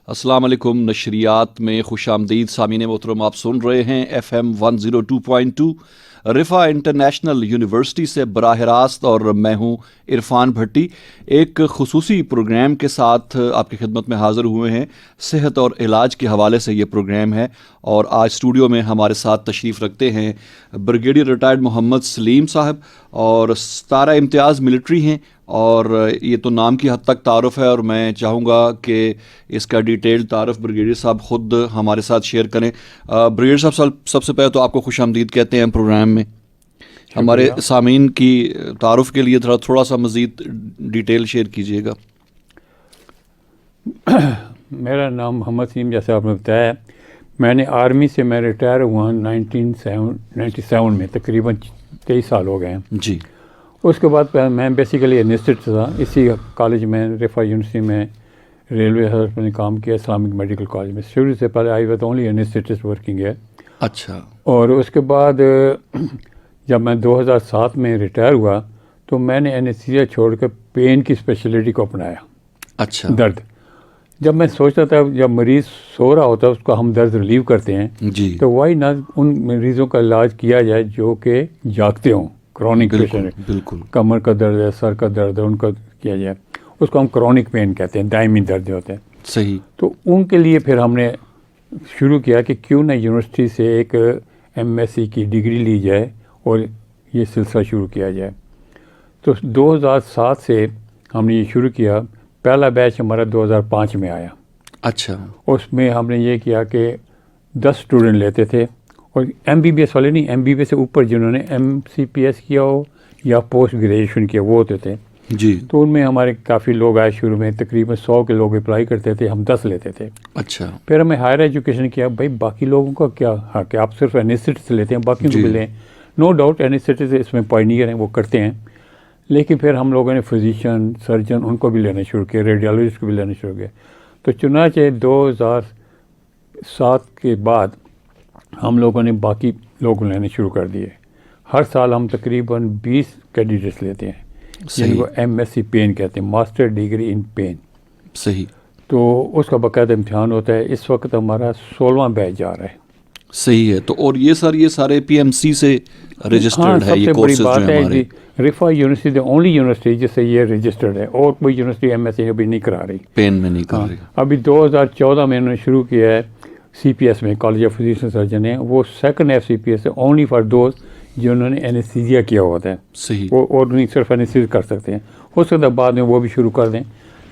السلام علیکم. نشریات میں خوش آمدید سامعین محترم. آپ سن رہے ہیں FM 102.2 رفا انٹرنیشنل یونیورسٹی سے براہ راست، اور میں ہوں عرفان بھٹی. ایک خصوصی پروگرام کے ساتھ آپ کی خدمت میں حاضر ہوئے ہیں. صحت اور علاج کے حوالے سے یہ پروگرام ہے، اور آج اسٹوڈیو میں ہمارے ساتھ تشریف رکھتے ہیں بریگیڈیئر ریٹائرڈ محمد سلیم صاحب، اور ستارہ امتیاز ملٹری ہیں. اور یہ تو نام کی حد تک تعارف ہے، اور میں چاہوں گا کہ اس کا ڈیٹیل تعارف بریگیڈیئر صاحب خود ہمارے ساتھ شیئر کریں. بریگیڈیئر صاحب، سب سے پہلے تو آپ کو خوش آمدید کہتے ہیں پروگرام میں. ہمارے سامعین کی تعارف کے لیے تھوڑا سا مزید ڈیٹیل شیئر کیجیے گا. میرا نام محمد سلیم، جیسے آپ نے بتایا. میں نے آرمی سے میں ریٹائر ہوا 1997 میں، تقریباً 23 سال ہو گئے ہیں. جی. اس کے بعد میں بیسیکلی انسٹیٹ تھا اسی کالج میں، رفا یونیورسٹی میں ریلوے ہیلتھ میں کام کیا، اسلامک میڈیکل کالج میں. شروع سے پہلے I was only instead working ہے. اچھا. اور اس کے بعد جب میں 2007 میں ریٹائر ہوا تو میں نے اینستھیزیا چھوڑ کے پین کی اسپیشلٹی کو اپنایا. اچھا. درد. جب میں سوچتا تھا جب مریض سو رہا ہوتا ہے اس کو ہم درد ریلیو کرتے ہیں، جی، تو وائی نہ ان مریضوں کا علاج کیا جائے جو کہ جاگتے ہوں، کرونک پیشنٹ، بالکل کمر کا درد ہے، سر کا درد ہے، ان کا کیا جائے. اس کو ہم کرونک پین کہتے ہیں، دائمی درد ہوتے ہیں. صحیح. تو ان کے لیے پھر ہم نے شروع کیا کہ کیوں نہ یونیورسٹی سے ایک MSc کی ڈگری لی جائے اور یہ سلسلہ شروع کیا جائے. تو 2007 سے ہم نے یہ شروع کیا. پہلا بیچ ہمارا 2005 میں آیا. اچھا. اس میں ہم نے یہ کیا کہ 10 اسٹوڈنٹ لیتے تھے، اور MBBS والے نہیں، MBBS سے اوپر جنہوں نے MCPS کیا ہو یا پوسٹ گریجویشن کیا وہ ہوتے تھے. جی. تو ان میں ہمارے کافی لوگ آئے. شروع میں تقریباً 100 کے لوگ اپلائی کرتے تھے، ہم 10 لیتے تھے. اچھا. پھر ہمیں ہائر ایجوکیشن کیا، بھائی باقی لوگوں کا کیا حق ہے، آپ صرف اینستھیٹ سے لیتے ہیں، باقیوں کو بھی لیں. نو ڈاؤٹ اینستھیٹ سے اس میں پائنیئر ہیں، وہ کرتے ہیں. لیکن پھر ہم لوگوں نے فزیشین، سرجن ان کو بھی لینا شروع کیا، ریڈیالوجسٹ کو بھی لینا شروع کیا. تو چنانچہ 2007 کے بعد ہم لوگوں نے باقی لوگ لینے شروع کر دیے. ہر سال ہم تقریباً 20 کینڈیڈیٹس لیتے ہیں جن کو MSc پین کہتے ہیں، ماسٹر ڈگری ان پین. صحیح. تو اس کا باقاعدہ امتحان ہوتا ہے. اس وقت ہمارا 16واں بیچ جا رہا ہے. صحیح ہے. تو اور یہ سارے PMC سے رجسٹرڈ ہے یہ کورسز جو ہیں ہمارے. رفا یونیورسٹی دی اونلی یونیورسٹی جس سے یہ رجسٹرڈ ہے، اور کوئی یونیورسٹی MSc ابھی نہیں کرا رہی، پین میں نہیں کر رہی. ابھی 2014 میں انہوں نے شروع کیا ہے CPS میں، کالج آف فزیشین سرجن ہے. وہ سیکنڈ FCPS ہے، اونلی فار دوز جنہوں نے اینستھیزیا کیا ہوتا ہے. صحیح. وہ اور نہیں صرف اینستھیزیا کر سکتے ہیں. ہو سکتا ہے بعد میں وہ بھی شروع کر دیں،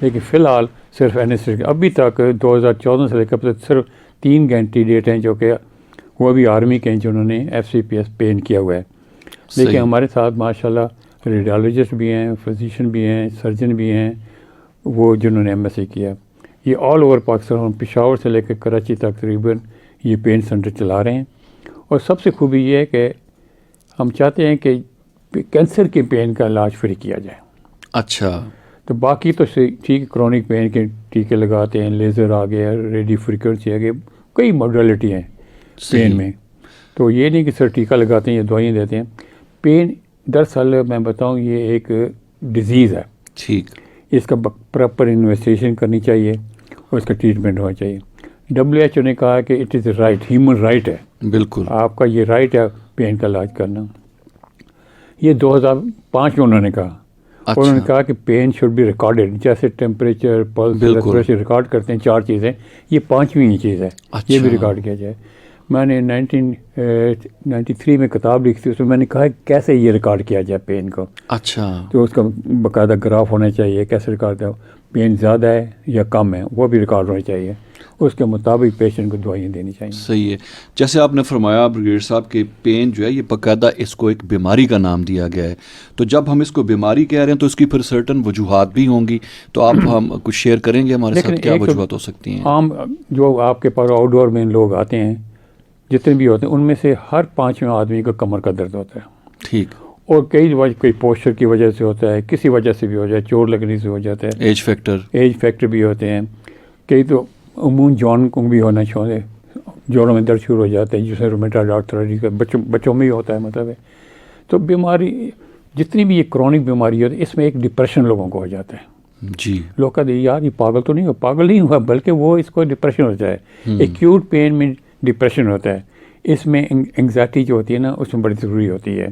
لیکن فی الحال صرف اینستھیزیا. ابھی تک 2014 سے لے کر صرف 3 کینڈیڈیٹ ہیں جو کہ وہ بھی آرمی کے ہیں جنہوں نے FCPS پین کیا ہوا ہے. لیکن ہمارے ساتھ ماشاءاللہ ریڈیالوجسٹ بھی ہیں، فزیشین بھی ہیں، سرجن بھی ہیں، وہ جنہوں نے MSc کیا. یہ آل اوور پاکستان، پشاور سے لے کے کراچی تک تقریباً یہ پین سینٹر چلا رہے ہیں. اور سب سے خوبی یہ ہے کہ ہم چاہتے ہیں کہ کینسر کے پین کا علاج فری کیا جائے. اچھا. تو باقی تو ٹھیک کرونک پین کے ٹیکے لگاتے ہیں، لیزر آ گیا، ریڈیو فریکوینسی آ گئی، کئی موڈیلٹی ہیں پین میں. تو یہ نہیں کہ سر ٹیکہ لگاتے ہیں یا دوائیں دیتے ہیں. پین دراصل میں بتاؤں یہ ایک ڈیزیز ہے. ٹھیک. اس کا پراپر انویسٹیگیشن کرنی چاہیے اور اس کا ٹریٹمنٹ ہونا چاہیے. WHO نے کہا کہ it is a right, human right ہے. بالکل. آپ کا یہ رائٹ ہے پین کا علاج کرنا. یہ 2005 میں انہوں نے کہا. اور انہوں نے کہا کہ پین شوڈ بی ریکارڈیڈ، جیسے ٹیمپریچر، پلس، ریسپریشن ریکارڈ کرتے ہیں 4 چیزیں، یہ 5ویں چیز ہے. یہ بھی ریکارڈ کیا جائے. میں نے 1993 میں کتاب لکھی تھی، اس میں میں نے کہا کیسے یہ ریکارڈ کیا جائے پین کو. اچھا. تو اس کا باقاعدہ گراف ہونا چاہیے، کیسے ریکارڈ ہے، پین زیادہ ہے یا کم ہے وہ بھی ریکارڈ ہونا چاہیے. اس کے مطابق پیشنٹ کو دوائیں دینی چاہیے. صحیح ہے. جیسے آپ نے فرمایا بریگیڈیئر صاحب کہ پین جو ہے یہ باقاعدہ اس کو ایک بیماری کا نام دیا گیا ہے. تو جب ہم اس کو بیماری کہہ رہے ہیں تو اس کی پھر سرٹن وجوہات بھی ہوں گی. تو آپ ہم کچھ شیئر کریں گے ہمارے ساتھ، کیا وجوہات ہو سکتی ہیں؟ عام جو آپ کے پاس آؤٹ ڈور میں لوگ آتے ہیں جتنے بھی ہوتے ہیں ان میں سے ہر 5ویں آدمی کو کمر کا درد ہوتا ہے. ٹھیک. اور کئی کوئی پوسچر کی وجہ سے ہوتا ہے، کسی وجہ سے بھی ہو جائے، چوٹ لگنے سے ہو جاتا ہے، ایج فیکٹر بھی ہوتے ہیں. کئی تو عموماً جوان کو بھی ہونا چاہتے، جوڑوں میں درد شروع ہو جاتے ہیں جسے رومیٹائڈ آرتھرائٹس کا بچوں میں بھی ہوتا ہے مطلب ہے. تو بیماری جتنی بھی یہ کرونک بیماری ہوتی ہے اس میں ایک ڈپریشن لوگوں کو ہو جاتا ہے. جی لوگ کہتے ہیں یار یہ پاگل تو نہیں ہوا، پاگل نہیں ہوا بلکہ وہ اس کو ڈپریشن ہوتا ہے. ایکیوٹ پین میں ڈپریشن ہوتا ہے، اس میں انگزائٹی جو ہوتی ہے نا اس میں بڑی ضروری ہوتی ہے.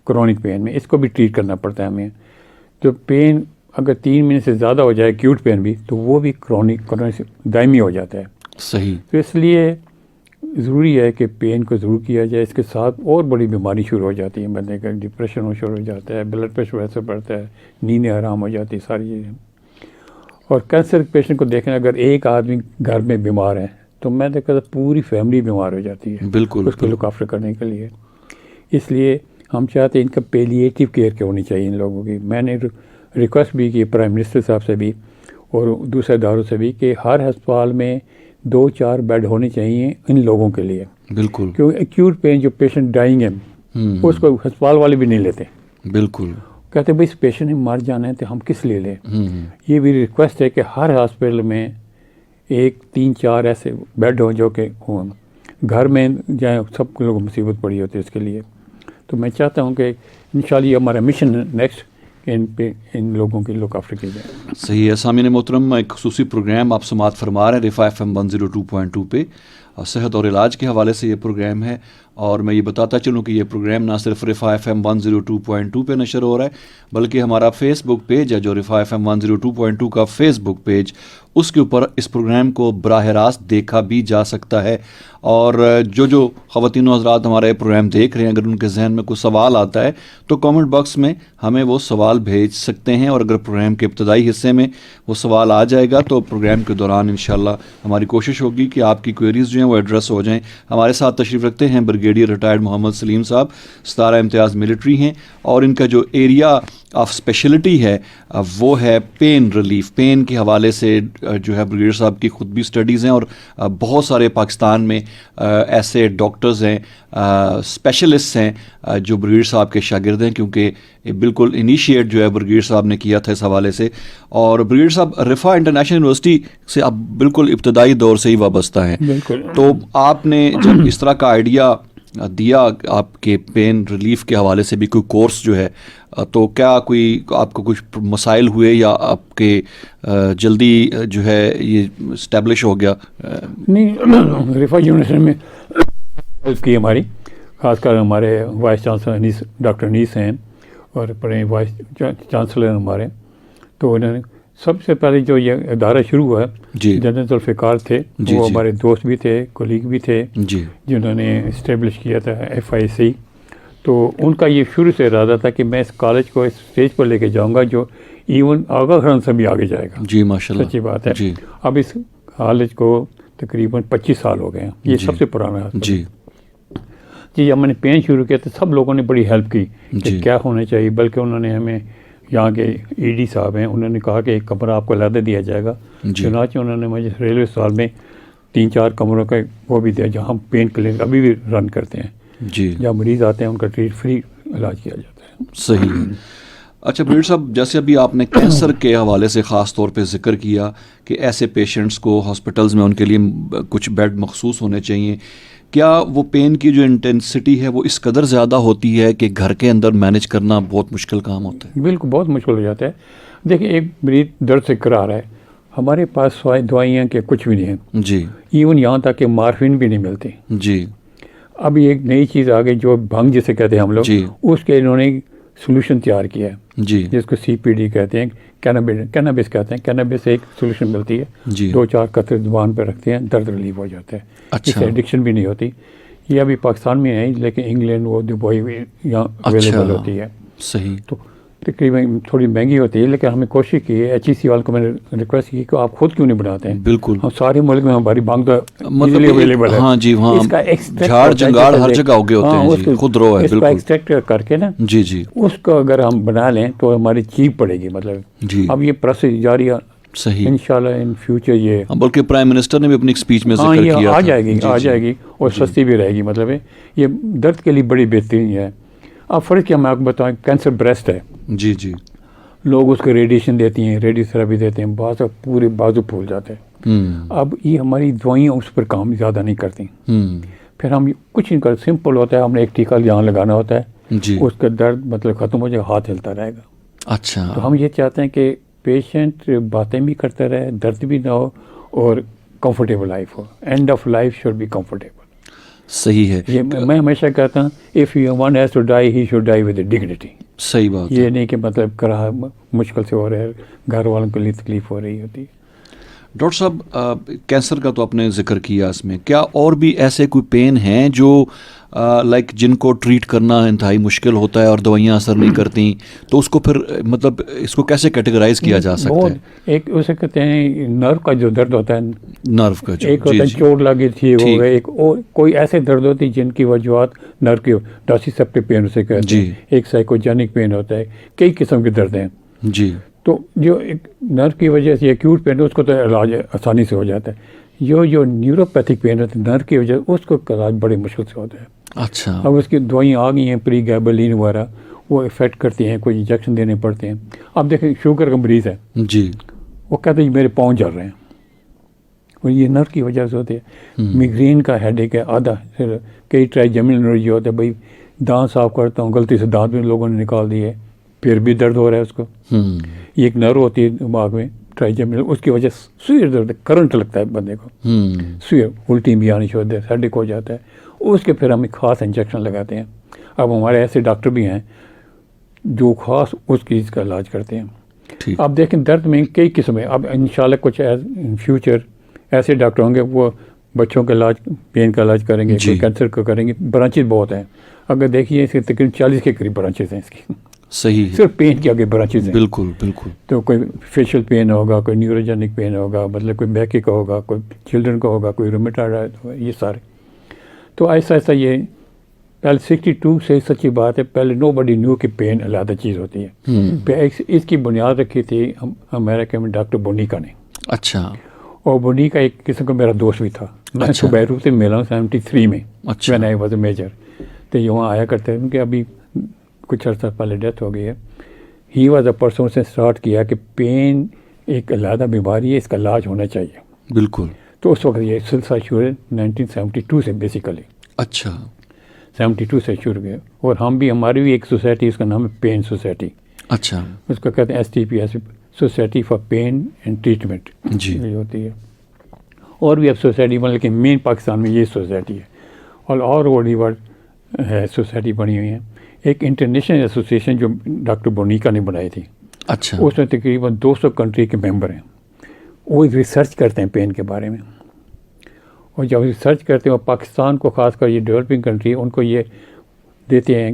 کرونک پین میں اس کو بھی ٹریٹ کرنا پڑتا ہے ہمیں. تو پین اگر 3 مہینے سے زیادہ ہو جائے ایکیوٹ پین بھی تو وہ بھی کرونک دائمی ہو جاتا ہے. صحیح. تو اس لیے ضروری ہے کہ پین کو ضرور کیا جائے. اس کے ساتھ اور بڑی بیماری شروع ہو جاتی ہے بندے کا، ڈپریشن شروع ہو جاتا ہے، بلڈ پریشر ویسے بڑھتا ہے، نیندیں حرام ہو جاتی ہے، ساری چیزیں. اور کینسر پیشنٹ کو دیکھیں اگر ایک آدمی گھر میں بیمار ہے تو میں دیکھا تھا پوری فیملی بیمار ہو جاتی ہے بالکل اس کو لک آفٹر کرنے کے لیے. اس لیے ہم چاہتے ہیں ان کا پیلیٹیو کیئر کیا ہونی چاہیے ان لوگوں کی. میں نے ریکویسٹ بھی کی پرائم منسٹر صاحب سے بھی اور دوسرے اداروں سے بھی کہ ہر ہسپتال میں 2-4 بیڈ ہونے چاہیے ان لوگوں کے لیے. بالکل. کیونکہ ایکیوٹ پین جو پیشنٹ ڈائنگ ہے اس کو ہسپتال والے بھی نہیں لیتے. بالکل. کہتے ہیں بھائی اس پیشنٹ نے مر جانا ہے تو ہم کس لیے لیں. یہ بھی ریکویسٹ ہے کہ ہر ہاسپٹل میں 3-4 ایسے بیڈ ہوں جو کہ ہوں. گھر میں جائیں سب لوگ مصیبت پڑی ہوتی ہے اس کے لیے. تو میں چاہتا ہوں کہ انشاءاللہ یہ ہمارا مشن ہے نیکسٹ کہ ان لوگوں کی لک آفٹر کی جائے. صحیح ہے. سامعین محترم، ایک خصوصی پروگرام آپ سماعت فرما رہے ہیں رفا FM 102.2 پہ. صحت اور علاج کے حوالے سے یہ پروگرام ہے، اور میں یہ بتاتا چلوں کہ یہ پروگرام نہ صرف رفا FM 102.2 پہ نشر ہو رہا ہے بلکہ ہمارا فیس بک پیج ہے جو رفا FM 102.2 کا فیس بک پیج، اس کے اوپر اس پروگرام کو براہ راست دیکھا بھی جا سکتا ہے. اور جو خواتین و حضرات ہمارا یہ پروگرام دیکھ رہے ہیں اگر ان کے ذہن میں کوئی سوال آتا ہے تو کامنٹ باکس میں ہمیں وہ سوال بھیج سکتے ہیں. اور اگر پروگرام کے ابتدائی حصے میں وہ سوال آ جائے گا تو پروگرام کے دوران انشاءاللہ ہماری کوشش ہوگی کہ آپ کی کوئریز جو ہیں وہ ایڈریس ہو جائیں. ہمارے ساتھ تشریف رکھتے ہیں بریگیڈیئر ریٹائرڈ محمد سلیم صاحب، 17 امتیاز ملٹری ہیں، اور ان کا جو ایریا آف اسپیشلٹی ہے وہ ہے پین ریلیف. پین کے حوالے سے جو ہے بریگیڈیئر صاحب کی خود بھی اسٹڈیز ہیں، اور بہت سارے پاکستان میں ایسے ڈاکٹرز ہیں، اسپیشلسٹ ہیں جو بریگیڈیئر صاحب کے شاگرد ہیں، کیونکہ بالکل انیشیٹ جو ہے بریگیڈیئر صاحب نے کیا تھا اس حوالے سے. اور بریگیڈیئر صاحب رفا انٹرنیشنل یونیورسٹی سے آپ بالکل ابتدائی دور سے ہی وابستہ ہیں. بالکل. تو آپ نے جب اس طرح کا آئیڈیا دیا آپ کے پین ریلیف کے حوالے سے بھی کوئی کورس جو ہے، تو کیا کوئی آپ کو کچھ مسائل ہوئے یا آپ کے جلدی جو ہے یہ اسٹیبلش ہو گیا؟ نہیں، رفا یونیورسٹی میں ہیلپ کی ہماری، خاص کر ہمارے وائس چانسلر ڈاکٹر انیس ہیں اور بڑے وائس چانسلر ہیں ہمارے. تو انہوں نے سب سے پہلے جو یہ ادارہ شروع ہوا جی جنرل ذوالفقار تھے، وہ ہمارے دوست بھی تھے، کولیگ بھی تھے، جی جنہوں نے اسٹیبلش کیا تھا FIC. تو ان کا یہ شروع سے ارادہ تھا کہ میں اس کالج کو اس اسٹیج پر لے کے جاؤں گا جو ایون آغا خان سے بھی آگے جائے گا. جی ماشاء اللہ، سچی بات ہے. جی اب اس کالج کو تقریباً 25 سال ہو گئے ہیں. یہ سب سے پرانا ہے. جی جی جب میں نے پین شروع کیا تو سب لوگوں نے بڑی ہیلپ کی کہ کیا ہونا چاہیے، بلکہ انہوں نے ہمیں یہاں کے ED صاحب ہیں، انہوں نے کہا کہ ایک کمرہ آپ کو علیحدہ دیا جائے گا. چنانچہ انہوں نے مجھے ریلوے اسپتال میں 3-4 کمروں کا وہ بھی دیا جہاں ہم پین کلینک ابھی بھی رن کرتے ہیں. جی جہاں مریض آتے ہیں ان کا فری علاج کیا جاتا ہے. صحیح ہے. اچھا بریگیڈیئر صاحب، جیسے ابھی آپ نے کینسر کے حوالے سے خاص طور پہ ذکر کیا کہ ایسے پیشنٹس کو ہاسپٹلز میں ان کے لیے کچھ بیڈ مخصوص ہونے چاہیے، کیا وہ پین کی جو انٹینسٹی ہے وہ اس قدر زیادہ ہوتی ہے کہ گھر کے اندر مینیج کرنا بہت مشکل کام ہوتا ہے؟ بالکل بہت مشکل ہو جاتا ہے. دیکھیں ایک مریض درد سے کرا رہا ہے، ہمارے پاس سوائے دوائیاں کے کچھ بھی نہیں ہیں. جی ایون یہاں تک کہ مارفین بھی نہیں ملتی. جی اب ایک نئی چیز آ گئی جو بھنگ جسے کہتے ہیں ہم لوگ، جی اس کے انہوں نے سولوشن تیار کیا ہے جی جس کو CPD کہتے ہیں، کینابس کہتے ہیں. کینابس سے ایک سولوشن ملتی ہے، جی 2-4 قطرے زبان پہ رکھتے ہیں، درد ریلیف ہو جاتا ہے. اس سے ایڈکشن بھی نہیں ہوتی. یہ ابھی پاکستان میں ہے لیکن انگلینڈ وہ دبئی یہاں اویلیبل ہوتی ہے. صحیح. تو تقریباً تھوڑی مہنگی ہوتی ہے لیکن ہمیں کوشش کی ہے، HEC والوں کو میں نے ریکویسٹ کی کہ آپ خود کیوں نہیں بناتے ہیں. بالکل، ہم سارے ملک میں ہماری بانگ تو ایزیلی اویلیبل ہے. ہاں جی، وہاں اس کا جھاڑ جنگاڑ ہر جگہ اگے ہوتے ہیں جی، خود رو ہے. اس کا ایکسٹریکٹ کر کے نا جی جی اس کو اگر ہم بنا لیں تو ہماری چیپ پڑے گی. مطلب جی اب یہ پروسیس جاری ہے. صحیح انشاءاللہ ان فیوچر یہ بلکہ پرائم منسٹر نے بھی اپنی اسپیچ میں ذکر کیا آ جائے گی اور سستی بھی رہے گی. مطلب یہ درد کے لیے بڑی بہترین ہے. اب فرض کیا میں آپ کو بتاؤں، کینسر بریسٹ ہے، جی جی لوگ اس کو ریڈیشن دیتی ہیں، ریڈیو تھراپی دیتے ہیں، بعض پورے بازو پھول جاتے ہیں. اب یہ ہماری دوائیاں اس پر کام زیادہ نہیں کرتی. پھر ہم کچھ نہیں کرتے، سمپل ہوتا ہے، ہم نے ایک ٹیکہ یہاں لگانا ہوتا ہے، اس کا درد مطلب ختم ہو جائے گا، ہاتھ ہلتا رہے گا. اچھا. تو ہم یہ چاہتے ہیں کہ پیشنٹ باتیں بھی کرتا رہے, درد بھی نہ ہو اور کمفرٹیبل لائف ہو. End of life should be comfortable. صحیح ہے. یہ میں ہمیشہ کہتا ہوں, if you one has to die he should die with dignity. صحیح بات. یہ نہیں کہ مطلب کرا مشکل سے ہو رہا ہے, گھر والوں کے لیے تکلیف ہو رہی ہوتی ہے. ڈاکٹر صاحب کینسر کا تو آپ نے ذکر کیا, اس میں کیا اور بھی ایسے کوئی پین ہیں جو لائک جن کو ٹریٹ کرنا انتہائی مشکل ہوتا ہے اور دوائیاں اثر نہیں کرتی, تو اس کو پھر مطلب اس کو کیسے کیٹیگرائز کیا جا سکتا ہے؟ ایک اسے کہتے ہیں نرو کا جو درد ہوتا ہے, نرو کا جو ایک ہوتا ہے چوٹ لگی تھی ہو گئے, ایک اور کوئی ایسے درد ہوتی جن کی وجوہات نرو کی ڈاسیسیپٹیو پین اسے کہتے ہیں, ایک سائیکوجینک پین ہوتا ہے, کئی قسم کے درد ہیں. جی. تو جو ایک نرو کی وجہ سے ایکیوٹ پین ہے اس کو تو علاج آسانی سے ہو جاتا ہے. جو نیوروپیتھک پین ہوتا ہے نرو کی وجہ سے اس کو علاج بڑی مشکل سے ہوتا ہے. اچھا. اب اس کی دوائیاں آ گئی ہیں پری گیبلین وغیرہ, وہ افیکٹ کرتی ہیں, کوئی انجیکشن دینے پڑتے ہیں. اب دیکھیں شوگر کا مریض ہے, جی, وہ کہتے ہیں میرے پاؤں جل رہے ہیں, اور یہ نرو کی وجہ سے ہوتے ہیں. میگرین کا ہیڈ ایک ہے آدھا, کئی ٹرائیجیمنل نرو ہوتا ہے, بھائی دانت صاف کرتا ہوں غلطی سے دانت بھی لوگوں نے نکال دیے, پھر بھی درد ہو رہا ہے اس کو. یہ ایک نرو ہوتی ہے دماغ میں ٹرائیجیمنل, اس کی وجہ سے سوئر درد, کرنٹ لگتا ہے بندے کو, سوئر الٹی بھی آنی شروع ہوتی ہے, ہیڈیک ہو جاتا ہے. اس کے پھر ہم ایک خاص انجیکشن لگاتے ہیں. اب ہمارے ایسے ڈاکٹر بھی ہیں جو خاص اس چیز کا علاج کرتے ہیں. اب دیکھیں درد میں کئی قسم ہیں. اب انشاءاللہ کچھ ان فیوچر ایسے ڈاکٹر ہوں گے وہ بچوں کا علاج, پین کا علاج کریں گے, کینسر کا کریں گے. برانچز بہت ہیں, اگر دیکھیے اس کے تقریباً 40 کے قریب برانچز ہیں اس کی. صحیح. صرف پین کے آگے برانچز ہیں. بالکل بالکل. تو کوئی فیشل پین ہوگا, کوئی نیوروجینک پین ہوگا, مطلب کوئی بیک کا ہوگا, کوئی چلڈرن کا ہوگا, کوئی رومیٹائڈ ہوگا, یہ سارے. تو ایسا ایسا یہ پہلے 62 سے سچی بات ہے, پہلے نو بڈی نیو کہ پین علیحدہ چیز ہوتی ہے. اس کی بنیاد رکھی تھی امریکہ میں ڈاکٹر بونیکا نے. اچھا. اور بونیکا ایک قسم کا میرا دوست بھی تھا. میں تو بیروت سے ملا ہوں 73 میں, when I was a major. تو یہ وہاں آیا کرتے ہیں کہ ابھی کچھ عرصہ پہلے ڈیتھ ہو گئی ہے. ہی واز اے پرسن سے اسٹارٹ کیا کہ پین ایک علیحدہ بیماری ہے, اس کا علاج ہونا چاہیے. بالکل. تو اس وقت یہ سلسلہ شروع ہے 1972 سے بیسیکلی. اچھا. 72 سے شروع ہوئے, اور ہم بھی, ہماری بھی ایک سوسائٹی, اس کا نام ہے پین سوسائٹی. اچھا. اس کو کہتے ہیں STP, society for pain and treatment. جی. یہ ہوتی ہے. اور بھی اب سوسائٹی بن, لیکن مین پاکستان میں یہ سوسائٹی ہے. اور ورلڈ ورلڈ ہے سوسائٹی بنی ہوئی ہیں. ایک انٹرنیشنل ایسوسیشن جو ڈاکٹر بونیکا نے بنائی تھی. اچھا. اس میں تقریباً 200 کنٹری کے ممبر ہیں. وہ ریسرچ کرتے ہیں پین کے بارے میں, اور جب ریسرچ کرتے ہیں, اور پاکستان کو خاص کر یہ ڈیولپنگ کنٹری, ان کو یہ دیتے ہیں,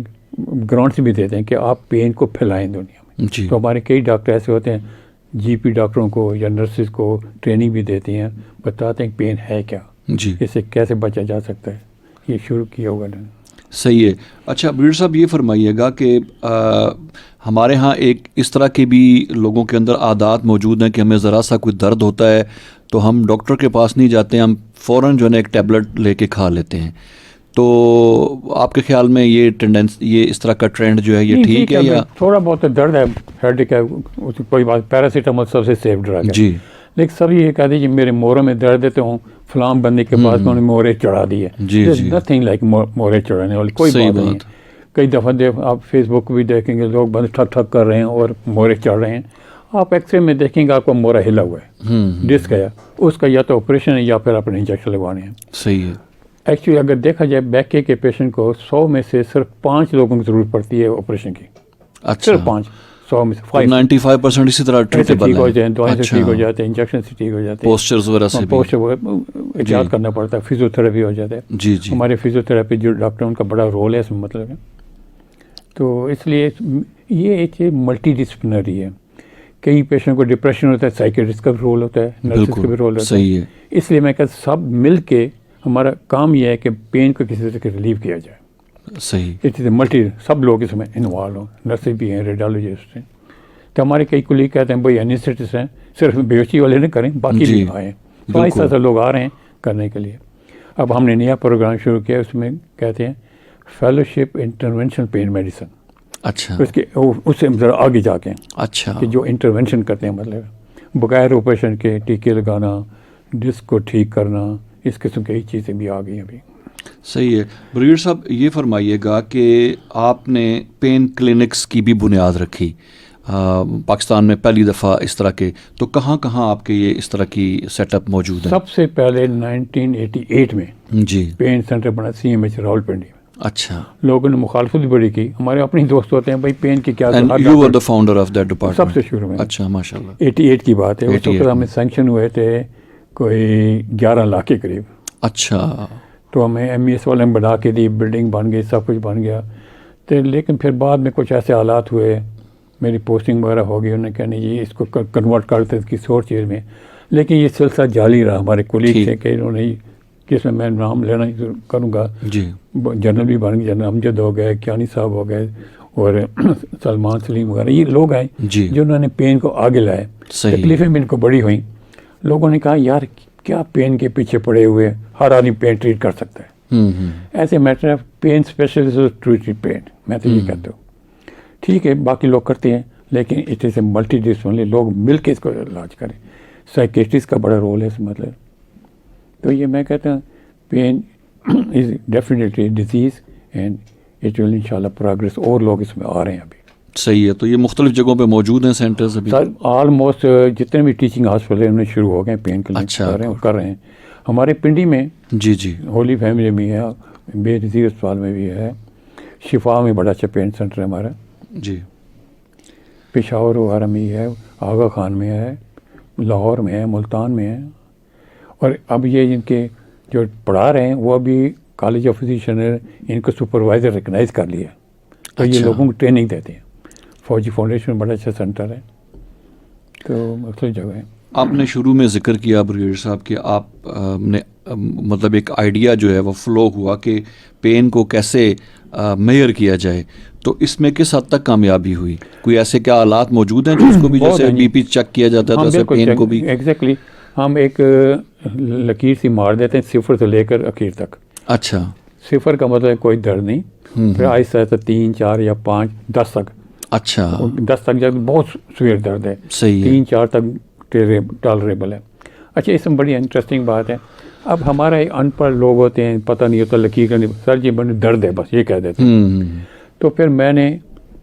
گرانٹس بھی دیتے ہیں کہ آپ پین کو پھیلائیں دنیا میں. جی. تو ہمارے کئی ڈاکٹر ایسے ہوتے ہیں, GP ڈاکٹروں کو یا نرسز کو ٹریننگ بھی دیتی ہیں, بتاتے ہیں پین ہے کیا, جی, اس سے کیسے بچا جا سکتا ہے. یہ شروع کیا ہوگا نا. صحیح ہے. اچھا بریڈ صاحب, یہ فرمائیے گا کہ ہمارے ہاں ایک اس طرح کے بھی لوگوں کے اندر عادات موجود ہیں کہ ہمیں ذرا سا کوئی درد ہوتا ہے تو ہم ڈاکٹر کے پاس نہیں جاتے ہیں, ہم فوراً جو ہے نا ایک ٹیبلٹ لے کے کھا لیتے ہیں. تو آپ کے خیال میں یہ یہ اس طرح کا ٹرینڈ جو ہے یہ ٹھیک ہے یا تھوڑا بہت درد ہے, ہیڈیک ہے, کوئی بات, پیراسیٹامول سب سے سیف ڈرگ ہے. جی. لیکن سب یہ کہہ دیجیے میرے موروں میں درد دیتے ہوں, فلام بندے کے پاس میں انہیں مورے چڑھا دی ہے. نتھنگ لائک مورے چڑھانے والی کوئی بات نہیں ہے. کئی دفعہ آپ فیس بک بھی دیکھیں گے, لوگ بند ٹھک ٹھک کر رہے ہیں اور مورے چڑھ رہے ہیں. آپ ایکس رے میں دیکھیں گے آپ کو مورا ہلا ہوا ہے, ڈسک ہے, اس کا یا تو آپریشن ہے یا پھر اپنے انجیکشن لگوانے ہیں. صحیح ہے. ایکچولی اگر دیکھا جائے بیک کے پیشنٹ کو 100 میں سے صرف 5 لوگوں کی ضرورت پڑتی ہے آپریشن کی. اچھا. صرف 5, 100 میں سے 95% اسی طرح ٹھیک ہو جائیں, دوائی سے ٹھیک ہو جاتے ہیں, انجیکشن سے ٹھیک ہو جاتے ہیں, پوسچرز وغیرہ سے احتیاط کرنا پڑتا ہے, فزیوتھراپی ہو جاتا ہے. جی جی. ہمارے فزیوتھراپی جو ڈاکٹر ان کا بڑا رول ہے اس میں, مطلب ہے. تو اس لیے یہ ایک ملٹی ڈسپلنری ہے. کئی پیشنٹ کو ڈپریشن ہوتا ہے, سائیکیٹرسٹ کا بھی رول ہوتا ہے, نرسز کا بھی رول ہوتا ہے. صحیح ہے. اس لیے میں کہتا ہوں سب مل کے ہمارا کام یہ ہے کہ پین کو کسی طرح سے ریلیو کیا جائے. صحیح. اٹ از ملٹی, سب لوگ اس میں انوالو ہوں, نرسز بھی ہیں, ریڈیالوجسٹ ہیں. تو ہمارے کئی کولیگ کہتے ہیں بھائی اینیسٹھسٹ ہیں, صرف بیہوشی والے نہیں کریں, باقی بھی آئیں. تو ایسا سے لوگ آ رہے ہیں کرنے کے لیے. اب ہم نے نیا پروگرام شروع کیا, اس میں کہتے ہیں فیلوشپ انٹرونشن پین میڈیسن. اچھا. اس سے ذرا آگے جا کے, اچھا, کہ جو انٹرونشن کرتے ہیں, مطلب بغیر آپریشن کے ٹیکے لگانا, ڈسک کو ٹھیک کرنا, اس قسم کی چیزیں بھی آ گئی ہیں ابھی. صحیح ہے. بریگیڈ صاحب یہ فرمائیے گا کہ آپ نے پین کلینکس کی بھی بنیاد رکھی, پاکستان میں پہلی دفعہ اس طرح کے، تو کہاں کہاں آپ کے یہ اس طرح کی سیٹ اپ موجود ہیں؟ سب سے پہلے 1988 میں جی، پین سینٹر بنا CMH راولپنڈی میں. اچھا. لوگوں نے مخالفت بھی بڑی کی. ہمارے اپنے دوست ہوتے ہیں بھائی پین کی کیا and you were the founder of that department? سب سے شروع میں. اچھا، ماشاء اللہ. 88 کی بات ہے. اس 88 وقت ہمیں سینکشن ہوئے تھے کوئی 11 لاکھ کے قریب. اچھا. تو ہمیں MES والے نے بنا کے دی، بلڈنگ بن گئی، سب کچھ بن گیا. تو لیکن پھر بعد میں کچھ ایسے حالات ہوئے، میری پوسٹنگ وغیرہ ہو گئی، انہوں نے کہا نہیں جی اس کو کنورٹ کرتے کسی اور چیز میں. لیکن یہ سلسلہ جاری رہا. ہمارے کولیگ تھے کہ انہوں نے، جس میں نام لینا کروں گا، جی، جنرل بھی بن گئے، جنرل امجد ہو گئے، کیانی صاحب ہو گئے، اور سلمان سلیم وغیرہ، یہ لوگ آئے جی، جنہوں نے پین کو آگے لائے. صحیح. تکلیفیں بھی ان کو بڑی ہوئیں. لوگوں نے کہا یار کیا پین کے پیچھے پڑے ہوئے، ہر آدمی پین ٹریٹ کر سکتا ہے. ایسے matter of pain specialist treat pain, میں تو یہ کہتا ہوں. ٹھیک ہے باقی لوگ کرتے ہیں، لیکن it is a multi disciplinary, لوگ مل کے اس کو علاج کریں. سائیکیٹرسٹ کا بڑا رول ہے اس مطلب. تو یہ میں کہتا ہوں pain is definitely disease and it will انشاءاللہ پروگریس. اور لوگ اس میں آ رہے ہیں ابھی. صحیح ہے. تو یہ مختلف جگہوں پہ موجود ہیں سینٹرز ابھی؟ سر آلموسٹ جتنے بھی ٹیچنگ ہاسپٹل ہیں ان میں شروع ہو گئے پین کلینک. اچھا. کر رہے ہیں. ہمارے پنڈی میں جی جی، ہولی فیملی میں ہے، بے نظیر اسپتال میں بھی ہے، شفا میں بڑا اچھا پین سینٹر ہے ہمارا. جی، پشاور وغیرہ میں ہے، آغا خان میں ہے، لاہور میں ہے، ملتان میں ہے. اور اب یہ جن کے جو پڑھا رہے ہیں وہ ابھی کالج آف فزیشین نے ان کو سپروائزر ریکگنائز کر لیا. تو یہ لوگوں کو ٹریننگ دیتے ہیں. فوجی فاؤنڈیشن بڑا اچھا سینٹر ہے. تو مختلف جگہ ہیں. آپ نے شروع میں ذکر کیا بریگیڈیئر صاحب کہ آپ نے مطلب ایک آئیڈیا جو ہے وہ فلو ہوا کہ پین کو کیسے میئر کیا جائے. تو اس میں کس حد تک کامیابی ہوئی؟ کوئی ایسے کیا آلات موجود ہیں جو اس کو بھی جیسے بی پی چیک کیا جاتا ہے ویسے پین کو بھی؟ ایگزیکٹلی ہم ایک لکیر سی مار دیتے ہیں 0 سے لے کر اخیر تک. اچھا. 0 کا مطلب کوئی درد نہیں، پھر آہستہ آہستہ 3 4 یا 5 10 تک. اچھا. 10 تک جب بہت سویر درد ہے. صحیح ہے. 3 4 تک ٹالریبل ہے. اچھا اس میں بڑی انٹرسٹنگ بات ہے. اب ہمارے ان پڑھ لوگ ہوتے ہیں، پتہ نہیں ہوتا لکیر کا نہیں، سر جی بڑی درد ہے بس یہ کہہ دیتے ہیں. تو پھر میں نے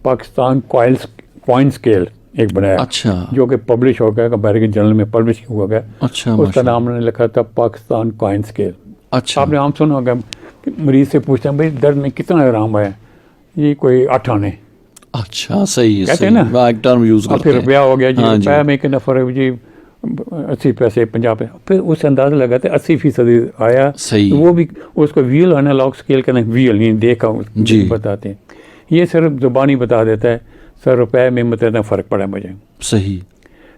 پاکستان کوائن اسکیل ایک بنایا. اچھا. جو کہ پبلش ہو گیا، امریکن جرنل میں پبلش ہوا گیا. اچھا. اس کا نام نے لکھا تھا پاکستان کوائن اسکیل. اچھا. آپ نے عام سنا ہوگا کہ مریض سے پوچھتے ہیں بھائی درد میں کتنا آرام ہے، یہ کوئی 8 آنے. اچھا صحیح کہتے ہیں نا، ایک ٹرم یوز کرتے پھر ہیں. روپیہ ہو گیا جی، روپیہ میں کتنا فرق جی 80 پیسے 50 پیسے. پھر اس اندازہ لگاتے 80% آیا. صحیح. وہ بھی اس کو ویل انالاگ اسکیل کہتے ہیں، ویل نہیں دیکھا جی بتاتے ہیں. یہ صرف زبانی بتا دیتا ہے سر روپے میں متنا فرق پڑا مجھے. صحیح.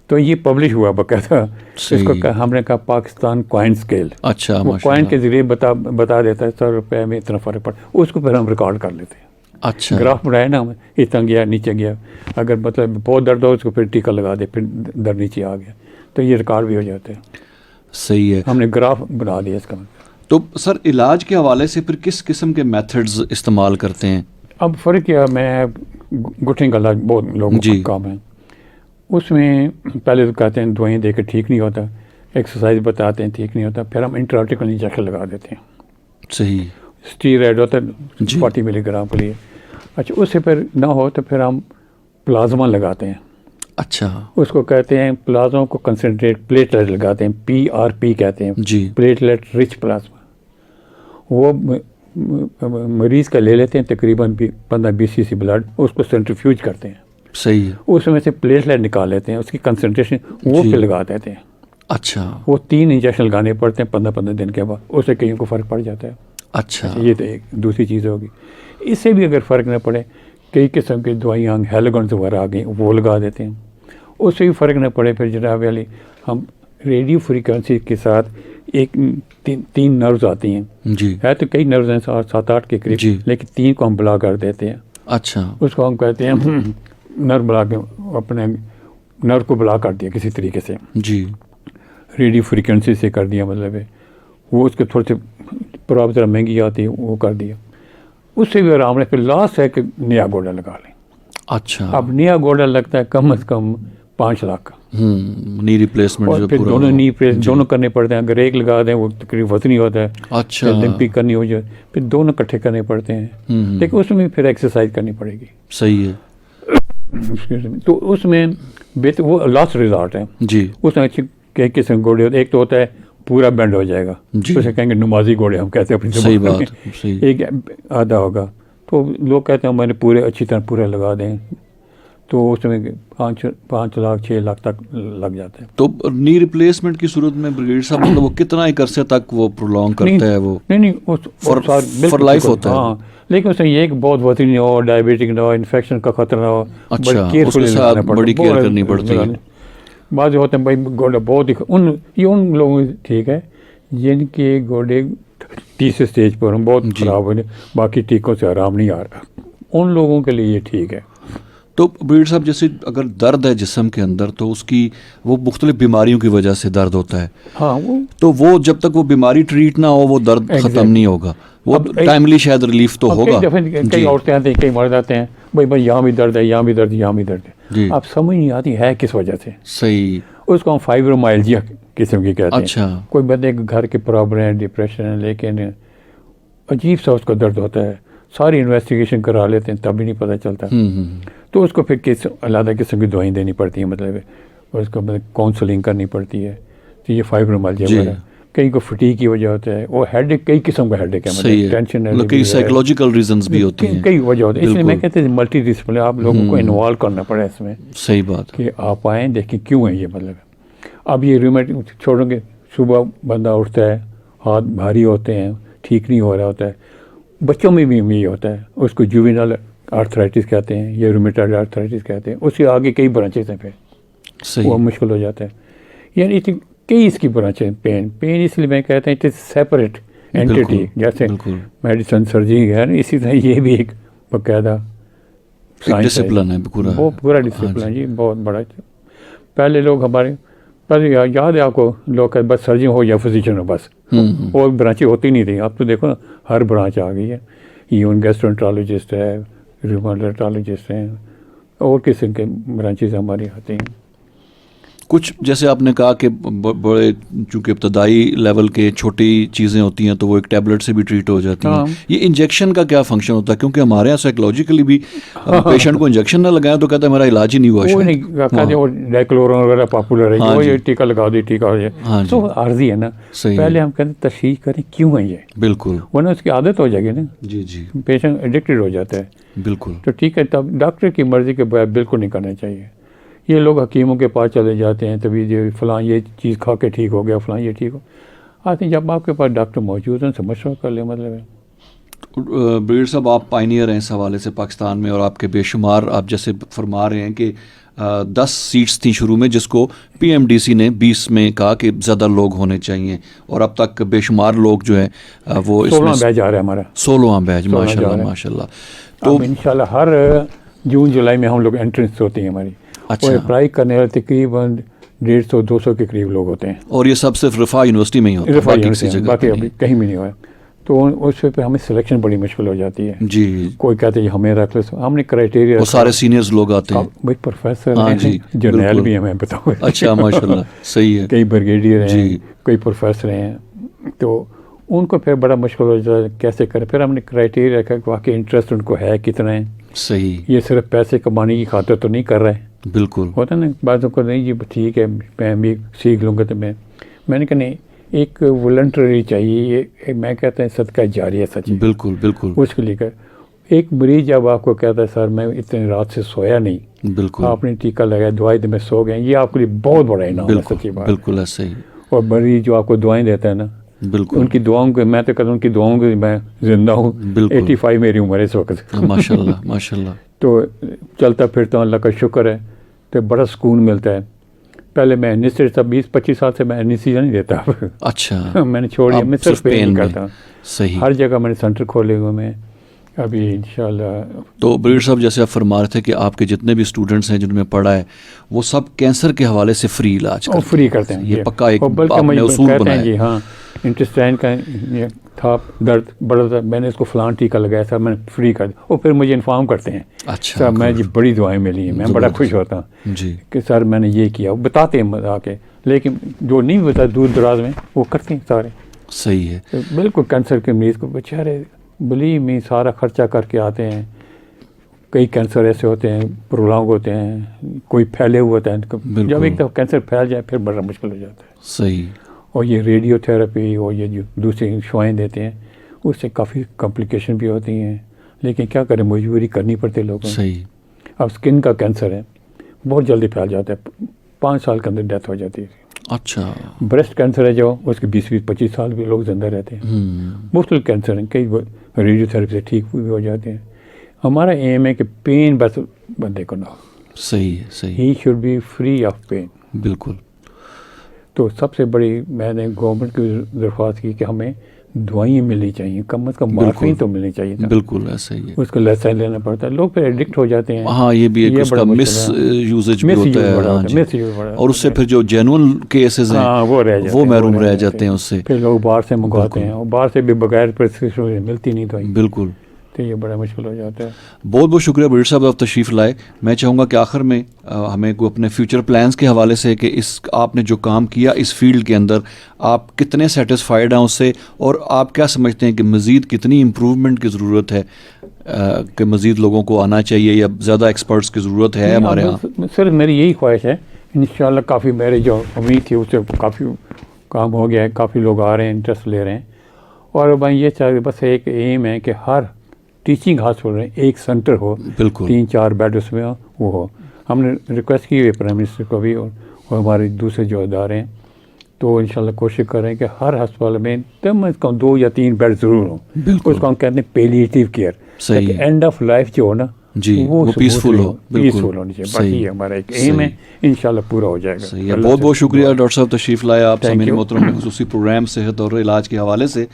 تو یہ پبلش ہوا باقاعدہ. اس کو ہم نے کہا پاکستان کوائن اسکیل. اچھا. وہ کوائن کے ذریعے بتا دیتا ہے سر روپے میں اتنا فرق پڑا. اس کو پھر ہم ریکارڈ کر لیتے ہیں. اچھا. گراف بنایا نا ہم، اتنا گیا نیچے گیا، اگر مطلب بہت درد ہو اس کو پھر ٹیکا لگا دے، پھر درد نیچے آ گیا، تو یہ ریکارڈ بھی ہو جاتا ہے. صحیح ہے. ہم نے گراف بنا دیا اس کا. تو سر علاج کے حوالے سے پھر کس قسم کے میتھڈز استعمال کرتے ہیں؟ اب فرق کیا، میں گھٹنے کا علاج بہت لوگوں کا کام ہے. اس میں پہلے تو کہتے ہیں دوائیں دے کے ٹھیک نہیں ہوتا، ایکسرسائز بتاتے ہیں ٹھیک نہیں ہوتا، پھر ہم انٹرارٹیکل انجیکشن لگا دیتے ہیں. صحیح. اسٹیرائڈ ہوتا ہے 40 ملی گرام کے لیے. اچھا اس سے پھر نہ ہو تو پھر ہم پلازما لگاتے ہیں. اچھا. اس کو کہتے ہیں پلازما کو کنسنٹریٹ پلیٹلیٹ لگاتے ہیں، PRP کہتے ہیں. جی. Platelet rich plasma. وہ مریض کا لے لیتے ہیں تقریباً 15-20 cc بلڈ، اس کو سینٹریفیوج کرتے ہیں. صحیح ہے. اس میں سے پلیٹلیٹ نکال لیتے ہیں، اس کی کنسنٹریشن وہ پہ لگا دیتے ہیں. اچھا. وہ 3 انجیکشن لگانے پڑتے ہیں 15 دن کے بعد. اس سے کئیوں کو فرق پڑ جاتا ہے. اچھا. یہ تو ایک دوسری چیز ہوگی. اس سے بھی اگر فرق نہ پڑے، کئی قسم کی دوائیاں ہیلوگنز وغیرہ آ گئیں وہ لگا دیتے ہیں. اس سے بھی فرق نہ پڑے پھر جناب علی ہم ریڈیو فریکوینسی کے ساتھ ایک 3 نروز آتی ہیں. جی. ہے تو کئی نروز ہیں 7-8 کے قریب. جی. لیکن 3 کو ہم بلا کر دیتے ہیں. اچھا. اس کو ہم کہتے ہیں نر بلا کے اپنے نر کو بلا کر دیا کسی طریقے سے. جی. ریڈیو فریکوینسی سے کر دیا، مطلب ہے وہ اس کے تھوڑے سے پرابلم ذرا مہنگی آتی ہے وہ کر دیا. اس سے بھی آرام ہے. پھر لاسٹ ہے کہ نیا گوڑا لگا لیں. اچھا. اب نیا گوڑا لگتا ہے کم از کم 5 لاکھ کا. نی ریپلیسمنٹ. اور پھر دونوں نی دونوں کرنے پڑتے ہیں. اگر ایک لگا دیں وہ تقریباً وزنی ہوتا ہے. اچھا. لمپنگ کرنی ہو جائے پھر دونوں اکٹھے کرنے پڑتے ہیں. لیکن اس میں پھر ایکسرسائز کرنی پڑے گی. صحیح ہے. تو اس میں بہتر وہ لاسٹ ریزارٹ ہے. جی اس میں اچھی کئی قسم کے گھوڑے ہوتے ہیں. ایک تو ہوتا ہے پورا بینڈ ہو جائے گا, جی. اسے کہیں گے نمازی گھوڑے ہم کہتے ہیں اپنی صحیح زبان میں. بات, صحیح. ایک آدھا ہوگا تو لوگ کہتے ہیں ہمارے پورے اچھی طرح پورے لگا دیں, تو اس میں 5 لاکھ 6 لاکھ تک لگ جاتا ہے. تو نی ریپلیسمنٹ کی صورت میں بریگیڈیئر صاحب مطلب وہ کتنا ایک عرصے تک وہ پرولونگ کرتا ہے وہ؟ نہیں فار لائف ہوتا ہے. ہاں, لیکن اس میں یہ کہ بہت وزن نہ ہو, ڈائبیٹک نہ ہو, انفیکشن کا خطرہ نہ ہو. اچھا, اس کے ساتھ بڑی کیئر کرنی پڑتی ہے. بعض ہوتے ہیں بھائی گھوڑا بہت ہی ان لوگوں ٹھیک ہے جن کے گھوڑے تیسرے اسٹیج پر ہوں, بہت خراب ہو جائے, باقی ٹیکوں سے آرام نہیں آ رہا, ان لوگوں کے لیے یہ ٹھیک ہے. تو بریگیڈیئر صاحب جیسے اگر درد ہے جسم کے اندر تو اس کی وہ مختلف بیماریوں کی وجہ سے درد ہوتا ہے. ہاں, تو وہ جب تک وہ بیماری ٹریٹ نہ ہو وہ درد ختم نہیں ہوگا. وہ ٹائملی شاید ریلیف تو ہوگا. کئی عورتیں آتے ہیں, کئی مرد آتے ہیں, بھائی یہاں بھی درد ہے, یہاں بھی درد ہے, یہاں بھی درد ہے. آپ سمجھ نہیں آتی ہے کس وجہ سے. صحیح. اس کو ہم فائبرومائلجیا قسم کی کہتے ہیں. اچھا. کوئی بندے گھر کے پرابلم ہے, ڈپریشن ہے, لیکن عجیب سا اس کو درد ہوتا ہے, ساری انویسٹیگیشن کرا لیتے ہیں تب بھی نہیں پتہ چلتا. تو اس کو پھر علیحدہ قسم کی دوائیں دینی پڑتی ہیں, مطلب اس کو کاؤنسلنگ کرنی پڑتی ہے. تو یہ فائبرومائلجیا وغیرہ. کئی کو فٹیگ کی وجہ ہوتا ہے, وہ ہیڈ ایک, کئی قسم کا ہیڈ ایک ہے, مطلب ٹینشن ہے, کئی سائیکولوجیکل ریزنز بھی ہوتے ہیں, کئی وجہ ہوتی ہے. اس لیے میں کہتے ہیں ملٹی ڈسپلن, آپ لوگوں کو انوالو کرنا پڑے اس میں. صحیح بات. کہ آپ آئیں دیکھیں کیوں ہے یہ, مطلب اب یہ ریومیٹ چھوڑوں گے, صبح بندہ اٹھتا ہے, ہاتھ بھاری ہوتے ہیں, ٹھیک نہیں ہو رہا ہوتا ہے. بچوں میں بھی یہ ہوتا ہے, اس کو جوینل آرتھرائٹس کہتے ہیں یا رومیٹائڈ آرتھرائٹس کہتے ہیں. اس کے آگے کئی برانچز ہیں, پھر وہ مشکل ہو جاتا ہے. یعنی کئی اس کی برانچیں ہیں. پین اس لیے میں کہتے ہیں اٹ از سیپریٹ اینٹیٹی, جیسے میڈیسن سرجری ہے نا, اسی طرح یہ بھی ایک باقاعدہ ڈسپلن ہے, پورا ڈسپلن جی, بہت بڑا. پہلے لوگ ہمارے پہلے یاد ہے آپ کو, لوگ کہتے بس سرجن ہو یا فزیشین ہو بس, اور برانچیں ہوتی نہیں تھیں. اب تو دیکھو نا ہر برانچ آ گئی ہے. ایون گیسٹرونٹرالوجسٹ ہے, ریوماٹولوجسٹ ہیں, اور قسم کے برانچز ہماری آتی ہیں. کچھ جیسے آپ نے کہا کہ بڑے چونکہ ابتدائی لیول کے چھوٹی چیزیں ہوتی ہیں تو وہ ایک ٹیبلٹ سے بھی ٹریٹ ہو جاتی ہیں. یہ انجیکشن کا کیا فنکشن ہوتا ہے؟ کیونکہ ہمارے یہاں سائیکولوجیکلی بھی پیشنٹ کو انجیکشن نہ لگائیں تو کہتا ہے میرا علاج ہی نہیں ہوا. وہ نہیں, وہ ڈائکلورون وغیرہ پاپولر ہے, وہ یہ ٹیکا لگا دی, ٹیکا ہو جائے, تو عارضی ہے نا. پہلے ہم کہتے ہیں تشخیص کریں کیوں ہے یہ. بالکل, ورنہ اس کی عادت ہو جائے گی نا. جی جی, پیشنٹ ایڈکٹڈ ہو جاتا ہے. بالکل. تو ٹھیک ہے, تب ڈاکٹر کی مرضی کے بغیر بالکل نہیں کرنا چاہیے. یہ لوگ حکیموں کے پاس چلے جاتے ہیں, تبھی یہ فلاں یہ چیز کھا کے ٹھیک ہو گیا, فلاں یہ ٹھیک ہو. آتے ہیں جب آپ کے پاس ڈاکٹر موجود ہیں ان سے مشورہ کر لیں, مطلب ہے. بریگیڈیئر صاحب آپ پائنیئر ہیں اس حوالے سے پاکستان میں, اور آپ کے بے شمار, آپ جیسے فرما رہے ہیں کہ 10 سیٹس تھیں شروع میں جس کو پی ایم ڈی سی نے 20 میں کہا کہ زیادہ لوگ ہونے چاہیے, اور اب تک بے شمار لوگ جو ہے وہ 16 بیچ آ رہا ہے ہمارا, 16 بیچ, ماشاء اللہ ماشاء اللہ. تو انشاءاللہ ہر جون جولائی میں ہم لوگ انٹرنس ہوتی ہیں ہماری. اچھا. اور اپلائی کرنے والے تقریباً 150-200 کے قریب لوگ ہوتے ہیں. اور یہ سب صرف رفاع یونیورسٹی میں ہی ہوتا ہے, رفاع یونیورسٹی, باقی ابھی کہیں بھی نہیں ہوا. تو اس پہ ہمیں سلیکشن بڑی مشکل ہو جاتی ہے. جی, کوئی کہتے ہیں ہمیں رکھ لو, ہم نے کرائٹیریا, وہ سارے سینئرز لوگ آتے ہیں, بھائی پروفیسر ہیں, جرنیل بھی ہیں, میں بتاؤں. اچھا ماشاء اللہ, صحیح ہے. کئی بریگیڈیئر ہیں, کوئی پروفیسر ہیں, تو ان کو پھر بڑا مشکل ہو جاتا ہے کیسے کریں. پھر ہم نے کرائٹیریا رکھا کہ واقعی انٹرسٹ ان کو ہے کتنا ہے. صحیح, یہ صرف پیسے کمانے کی خاطر تو نہیں کر رہے. بالکل, ہوتا نا بعضوں کو, نہیں جی ٹھیک ہے میں بھی سیکھ لوں گا. تو میں نے کہا نہیں, ایک والنٹری چاہیے, یہ میں کہتا ہوں صدقہ جاریہ سچی. بالکل بالکل, اس کے لیے کہ ایک مریض جب آپ کو کہتا ہے سر میں اتنی رات سے سویا نہیں, بالکل آپ نے ٹیکا لگایا, دوائی دے میں سو گئے, یہ آپ کے لیے بہت بڑا انعام ہے. سچی بات, بالکل ایسا ہی. اور مریض جو آپ کو دعائیں دیتا ہے نا, بالکل ان کی دعاؤں کے, میں تو کہتا ہوں ان کی دعاؤں کے میں زندہ ہوں. 85 میری عمر ہے اس وقت. ماشاء اللہ ماشاء اللہ. تو چلتا پھرتا ہوں, اللہ کا شکر ہے, تو بڑا سکون ملتا ہے. پہلے میں انیسٹیٹ 20-25 سال سے میں انیسٹیزا نہیں دیتا. اچھا, میں نے چھوڑ دیا, میں صرف پین کرتا ہوں. صحیح, ہر جگہ میں نے سینٹر کھولے ہوئے میں ابھی انشاءاللہ. تو بریگیڈیئر صاحب جیسے آپ فرما رہے تھے کہ آپ کے جتنے بھی اسٹوڈنٹس ہیں جن میں پڑھا ہے وہ سب کینسر کے حوالے سے فری علاج کرتے ہیں. فری کرتے ہیں, یہ پکا ایک آپ نے اصول بنایا. جی ہاں, انٹسٹائن کا تھا درد بڑا تھا, میں نے اس کو فلان ٹیکا لگایا تھا, میں نے فری کر دیا. اور پھر مجھے انفارم کرتے ہیں. اچھا سر, میں جی بڑی دعائیں ملی ہیں, میں بڑا خوش ہوتا ہوں جی کہ سر میں نے یہ کیا. وہ بتاتے ہیں آ کے, لیکن جو نہیں بتا دور دراز میں وہ کرتے ہیں سارے. صحیح ہے, بالکل. کینسر کے مریض کو بیچارے بلی میں سارا خرچہ کر کے آتے ہیں, کئی کینسر ایسے ہوتے ہیں پرولونگ ہوتے ہیں، کوئی پھیلے ہوئے ہوتا ہے، جب ایک دفعہ کینسر پھیل جائے پھر بڑا مشکل ہو جاتا ہے. صحیح. اور یہ ریڈیو تھراپی اور یہ جو دوسری شوائیں دیتے ہیں اس سے کافی کمپلیکیشن بھی ہوتی ہیں، لیکن کیا کریں مجبوری کرنی پڑتی ہے لوگوں کو. صحیح. اب اسکن کا کینسر ہے بہت جلدی پھیل جاتا ہے، 5 سال کے اندر ڈیتھ ہو جاتی ہے. اچھا. بریسٹ کینسر ہے جو اس کے 20-25 سال بھی لوگ زندہ رہتے ہیں. مختلف کینسر ہیں، کئی ریڈیو تھراپی سے ٹھیک بھی ہو جاتے ہیں. ہمارا ایم ہے کہ پین بس بندے کو نہ ہو. صحیح ہے. صحیح. He should be free of pain. بالکل. تو سب سے بڑی میں نے گورنمنٹ کی درخواست کی کہ ہمیں دوائیں ملنی چاہیے، کم از کم مارفین تو ملنی چاہیے. بالکل ایسا ہی ہے. اس کو لیسن لینا پڑتا ہے، لوگ پھر ایڈکٹ ہو جاتے ہیں. ہاں یہ بھی ایک اس کا مس یوزیج بھی ہوتا ہے، اور اس سے پھر جو جینون کیسز ہیں وہ محروم رہ جاتے ہیں اس سے. پھر لوگ باہر سے منگواتے ہیں اور باہر سے بھی بغیر پرسکرپشن ملتی نہیں دوائی. بالکل. تو یہ بڑا مشکل ہو جاتا ہے. بہت بہت شکریہ بشیر صاحب، آپ تشریف لائے. میں چاہوں گا کہ آخر میں ہمیں کو اپنے فیوچر پلانز کے حوالے سے کہ آپ نے جو کام کیا اس فیلڈ کے اندر آپ کتنے سیٹسفائیڈ ہیں اس سے، اور آپ کیا سمجھتے ہیں کہ مزید کتنی امپروومنٹ کی ضرورت ہے، کہ مزید لوگوں کو آنا چاہیے یا زیادہ ایکسپرٹس کی ضرورت ہے ہمارے ہاں؟ سر میری یہی خواہش ہے، انشاءاللہ کافی میرے جو امید تھی اس سے کافی کام ہو گیا ہے، کافی لوگ آ رہے ہیں، انٹرسٹ لے رہے ہیں. اور میں یہ چاہ بس ایک ایم ہے کہ ہر ٹیچنگ ہاسپٹل میں ایک سینٹر ہو، بالکل 3-4 بیڈ اس میں وہ ہو. ہم نے ریکویسٹ کی ہے پرائم منسٹر کو بھی اور ہمارے دوسرے جو ادارے ہیں، تو انشاءاللہ کوشش کریں کہ ہر ہسپتال میں کم از کم 2 یا 3 بیڈ ضرور ہوں. اس کو ہم کہتے ہیں پیلیٹیو کیئر. صحیح. اینڈ آف لائف جو ہو نا جی وہ پیسفل ہو. پیسفل ہونی چاہیے. باقی ہمارا ایک ایم ہے، انشاءاللہ پورا ہو جائے گا. صحیح ہے. بہت بہت شکریہ ڈاکٹر صاحب تشریف لائے. آپ سامعین محترم نے خصوصی پروگرام صحت اور علاج کے حوالے سے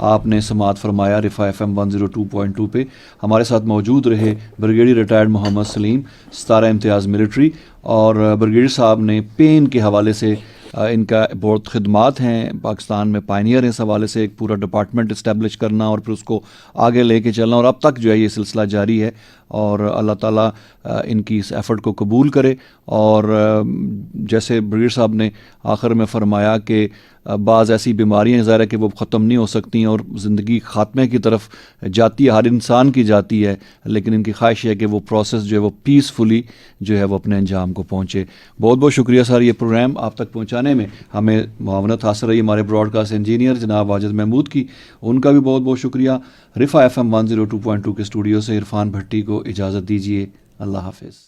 آپ نے سماعت فرمایا رفا FM 102.2 پہ. ہمارے ساتھ موجود رہے بریگیڈیئر ریٹائرڈ محمد سلیم، ستارہ امتیاز ملٹری، اور بریگیڈیئر صاحب نے پین کے حوالے سے ان کا بہت خدمات ہیں، پاکستان میں پائنیئر ہیں اس حوالے سے، ایک پورا ڈپارٹمنٹ اسٹیبلش کرنا اور پھر اس کو آگے لے کے چلنا، اور اب تک جو ہے یہ سلسلہ جاری ہے. اور اللہ تعالیٰ ان کی اس ایفرٹ کو قبول کرے. اور جیسے بریگیڈیئر صاحب نے آخر میں فرمایا کہ بعض ایسی بیماریاں ظاہر ہے کہ وہ ختم نہیں ہو سکتی اور زندگی خاتمے کی طرف جاتی ہے، ہر انسان کی جاتی ہے، لیکن ان کی خواہش ہے کہ وہ پروسیس جو ہے وہ پیسفلی جو ہے وہ اپنے انجام کو پہنچے. بہت بہت شکریہ سر. یہ پروگرام آپ تک پہنچانے میں ہمیں معاونت حاصل رہی ہمارے براڈ کاسٹ انجینئر جناب واجد محمود کی، ان کا بھی بہت بہت شکریہ. رفا FM 102.2 کے اسٹوڈیو سے عرفان بھٹی کو اجازت دیجیے. اللہ حافظ.